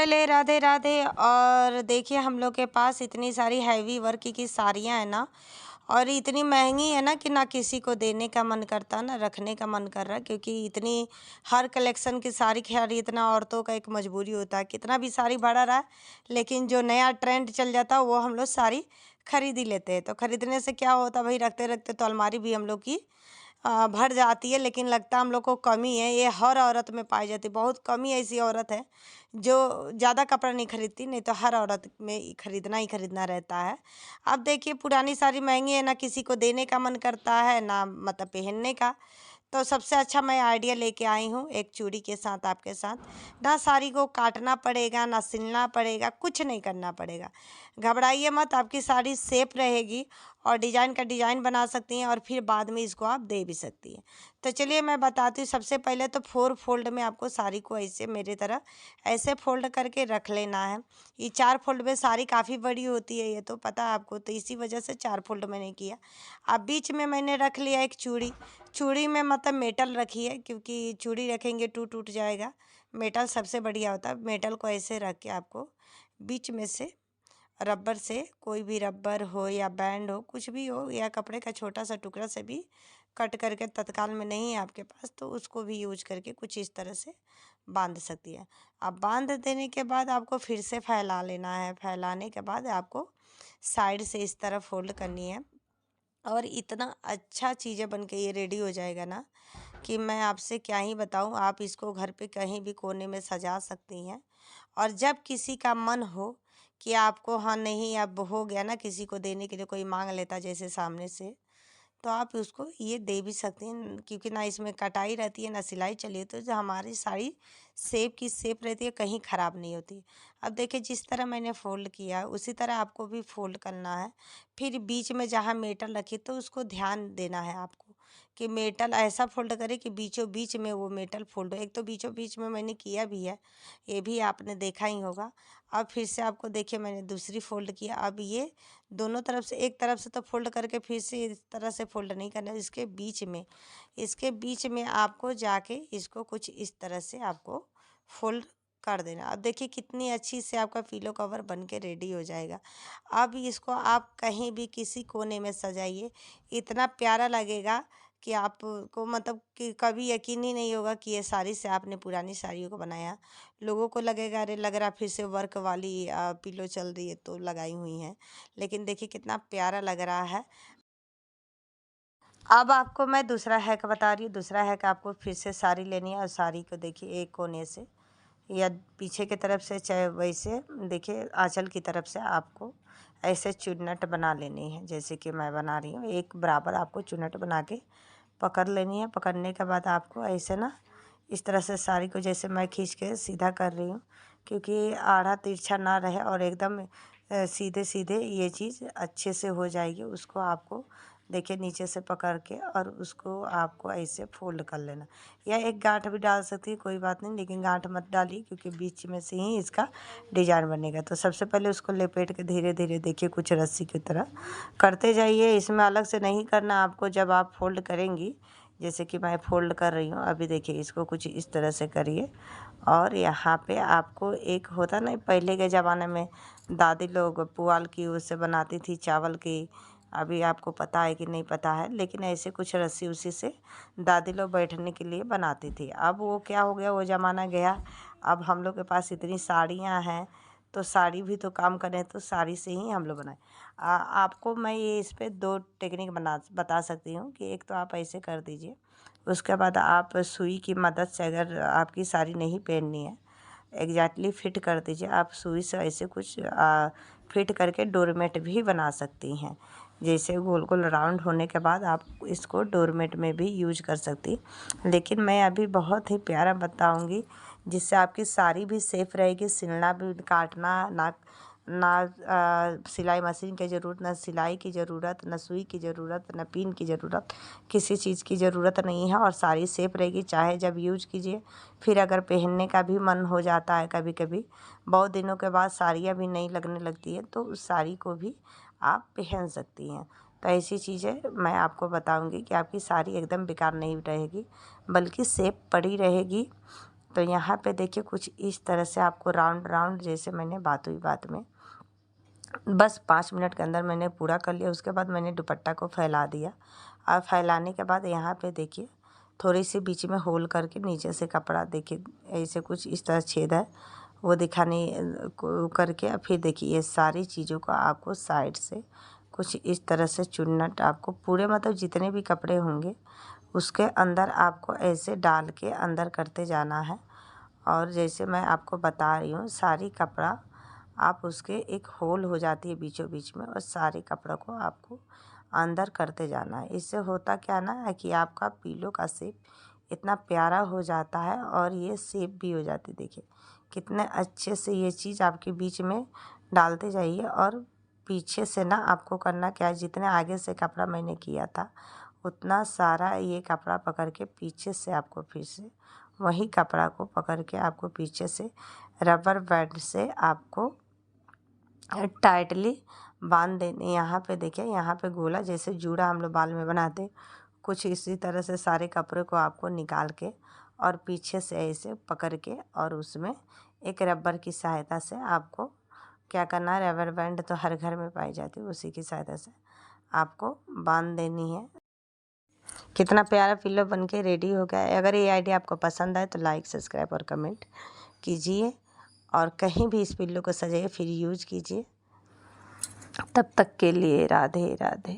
पहले राधे राधे। और देखिए हम लोग के पास इतनी सारी हैवी वर्क की साड़ियाँ हैं ना, और इतनी महंगी है ना कि ना किसी को देने का मन करता ना रखने का मन कर रहा, क्योंकि इतनी हर कलेक्शन की साड़ी खरीदना औरतों का एक मजबूरी होता है। कितना भी साड़ी बढ़ा रहा है, लेकिन जो नया ट्रेंड चल जाता है वो हम लोग साड़ी खरीद ही लेते हैं। तो खरीदने से क्या होता है भाई, रखते रखते तो अलमारी भी हम लोग की भर जाती है, लेकिन लगता हम लोग को कमी है। ये हर औरत में पाई जाती है। बहुत कम ही ऐसी औरत है जो ज़्यादा कपड़ा नहीं खरीदती, नहीं तो हर औरत में खरीदना ही खरीदना रहता है। अब देखिए पुरानी साड़ी महंगी है, ना किसी को देने का मन करता है ना मतलब पहनने का। तो सबसे अच्छा मैं आइडिया लेके आई हूँ एक चूड़ी के साथ आपके साथ। ना साड़ी को काटना पड़ेगा, ना सिलना पड़ेगा, कुछ नहीं करना पड़ेगा। घबराइए मत, आपकी साड़ी सेफ रहेगी और डिज़ाइन का डिज़ाइन बना सकती हैं, और फिर बाद में इसको आप दे भी सकती हैं। तो चलिए मैं बताती हूँ। सबसे पहले तो 4 फोल्ड में आपको साड़ी को ऐसे मेरे तरह ऐसे फोल्ड करके रख लेना है। ये 4 फोल्ड में साड़ी काफ़ी बड़ी होती है, ये तो पता है आपको, तो इसी वजह से 4 फोल्ड मैंने किया। अब बीच में मैंने रख लिया एक चूड़ी। चूड़ी में मतलब मेटल रखिए, क्योंकि चूड़ी रखेंगे टूट जाएगा। मेटल सबसे बढ़िया होता है। मेटल को ऐसे रख के आपको बीच में से रबर से, कोई भी रबर हो या बैंड हो, कुछ भी हो, या कपड़े का छोटा सा टुकड़ा से भी कट करके, तत्काल में नहीं है आपके पास तो उसको भी यूज करके कुछ इस तरह से बांध सकती है। अब बांध देने के बाद आपको फिर से फैला लेना है। फैलाने के बाद आपको साइड से इस तरह फोल्ड करनी है, और इतना अच्छा चीज़ें बन के ये रेडी हो जाएगा ना कि मैं आपसे क्या ही बताऊं। आप इसको घर पे कहीं भी कोने में सजा सकती हैं। और जब किसी का मन हो कि आपको, हाँ नहीं अब हो गया ना, किसी को देने के लिए कोई मांग लेता जैसे सामने से, तो आप उसको ये दे भी सकती हैं, क्योंकि ना इसमें कटाई रहती है ना सिलाई चली है, तो जो हमारी साड़ी सेप की सेप रहती है, कहीं ख़राब नहीं होती। अब देखिए जिस तरह मैंने फ़ोल्ड किया उसी तरह आपको भी फ़ोल्ड करना है। फिर बीच में जहाँ मेटल रखी तो उसको ध्यान देना है आपको कि मेटल ऐसा फ़ोल्ड करें कि बीचों बीच में वो मेटल फ़ोल्ड हो। एक तो बीचों बीच में मैंने किया भी है, ये भी आपने देखा ही होगा। अब फिर से आपको देखिए मैंने दूसरी फ़ोल्ड किया। अब ये दोनों तरफ से, एक तरफ से तो फोल्ड करके फिर से इस तरह से फोल्ड नहीं करना है। इसके बीच में आपको जाके इसको कुछ इस तरह से आपको फोल्ड कर देना। अब देखिए कितनी अच्छी से आपका पिलो कवर बन के रेडी हो जाएगा। अब इसको आप कहीं भी किसी कोने में सजाइए, इतना प्यारा लगेगा कि आपको मतलब कि कभी यकीन ही नहीं होगा कि ये साड़ी से आपने पुरानी साड़ियों को बनाया। लोगों को लगेगा अरे लग रहा फिर से वर्क वाली पिलो चल रही है तो लगाई हुई हैं, लेकिन देखिए कितना प्यारा लग रहा है। अब आपको मैं दूसरा हैक बता रही हूँ। दूसरा हैक आपको फिर से साड़ी लेनी है, और साड़ी को देखिए एक कोने से या पीछे की तरफ से, चाहे वैसे देखिए आंचल की तरफ से आपको ऐसे चुन्नट बना लेनी है, जैसे कि मैं बना रही हूँ। एक बराबर आपको चुन्नट बना के पकड़ लेनी है। पकड़ने के बाद आपको ऐसे ना इस तरह से साड़ी को, जैसे मैं खींच के सीधा कर रही हूँ, क्योंकि आड़ा तिरछा ना रहे और एकदम सीधे सीधे ये चीज़ अच्छे से हो जाएगी। उसको आपको देखिए नीचे से पकड़ के और उसको आपको ऐसे फोल्ड कर लेना, या एक गांठ भी डाल सकती है, कोई बात नहीं, लेकिन गांठ मत डालिए क्योंकि बीच में से ही इसका डिजाइन बनेगा। तो सबसे पहले उसको लपेट के धीरे धीरे देखिए कुछ रस्सी की तरह करते जाइए। इसमें अलग से नहीं करना आपको। जब आप फोल्ड करेंगी, जैसे कि मैं फोल्ड कर रही हूँ अभी, देखिए इसको कुछ इस तरह से करिए। और यहाँ पे आपको एक होता ना, पहले के ज़माने में दादी लोग पुआल की उससे बनाती थी चावल की, अभी आपको पता है कि नहीं पता है, लेकिन ऐसे कुछ रस्सी उसी से दादी लोग बैठने के लिए बनाती थी। अब वो क्या हो गया, वो ज़माना गया। अब हम लोग के पास इतनी साड़ियाँ हैं, तो साड़ी भी तो काम करें, तो साड़ी से ही हम लोग बनाए। आपको मैं ये इस पे 2 टेक्निक बता सकती हूँ कि एक तो आप ऐसे कर दीजिए, उसके बाद आप सुई की मदद से, अगर आपकी साड़ी नहीं पहननी है एग्जैक्टली फिट कर दीजिए। आप सुई से ऐसे कुछ फिट करके डोरमेट भी बना सकती हैं। जैसे गोल गोल राउंड होने के बाद आप इसको डोरमेट में भी यूज कर सकती। लेकिन मैं अभी बहुत ही प्यारा बताऊंगी, जिससे आपकी साड़ी भी सेफ रहेगी। सिलना भी, काटना ना ना सिलाई मशीन की ज़रूरत, ना सिलाई की ज़रूरत, ना सुई की ज़रूरत, ना पिन की ज़रूरत, किसी चीज़ की ज़रूरत नहीं है। और साड़ी सेफ रहेगी, चाहे जब यूज कीजिए। फिर अगर पहनने का भी मन हो जाता है कभी कभी, बहुत दिनों के बाद साड़ियाँ भी नई लगने लगती है, तो उस साड़ी को भी आप पहन सकती हैं। तो ऐसी चीज़ें मैं आपको बताऊंगी कि आपकी साड़ी एकदम बेकार नहीं रहेगी, बल्कि सेफ पड़ी रहेगी। तो यहाँ पे देखिए कुछ इस तरह से आपको राउंड राउंड, जैसे मैंने बात हुई बात में, बस 5 मिनट के अंदर मैंने पूरा कर लिया। उसके बाद मैंने दुपट्टा को फैला दिया और फैलाने के बाद यहाँ पे देखिए थोड़ी सी बीच में होल करके नीचे से कपड़ा देखिए ऐसे कुछ इस तरह छेद है वो दिखाने को करके, फिर देखिए ये सारी चीज़ों को आपको साइड से कुछ इस तरह से चुन्नट आपको पूरे मतलब जितने भी कपड़े होंगे उसके अंदर आपको ऐसे डाल के अंदर करते जाना है। और जैसे मैं आपको बता रही हूँ सारी कपड़ा आप उसके एक होल हो जाती है बीचों बीच में, और सारे कपड़ों को आपको अंदर करते जाना है। इससे होता क्या ना है कि आपका पीलो का शेप इतना प्यारा हो जाता है और ये शेप भी हो जाती है। देखिए कितने अच्छे से ये चीज़ आपके बीच में डालते जाइए, और पीछे से ना आपको करना क्या है, जितने आगे से कपड़ा मैंने किया था उतना सारा ये कपड़ा पकड़ के पीछे से आपको फिर से वही कपड़ा को पकड़ के आपको पीछे से रबर बैंड से आपको टाइटली बांध देने। यहाँ पे देखिए यहाँ पे गोला जैसे जूड़ा हम लोग बाल में बनाते, कुछ इसी तरह से सारे कपड़े को आपको निकाल के और पीछे से ऐसे पकड़ के और उसमें एक रबर की सहायता से आपको क्या करना है, रबर बैंड तो हर घर में पाई जाती है, उसी की सहायता से आपको बांध देनी है। कितना प्यारा पिल्लो बन के रेडी हो गया है। अगर ये आइडिया आपको पसंद आए तो लाइक सब्सक्राइब और कमेंट कीजिए, और कहीं भी इस पिल्लो को सजाइए फिर यूज कीजिए। तब तक के लिए राधे राधे।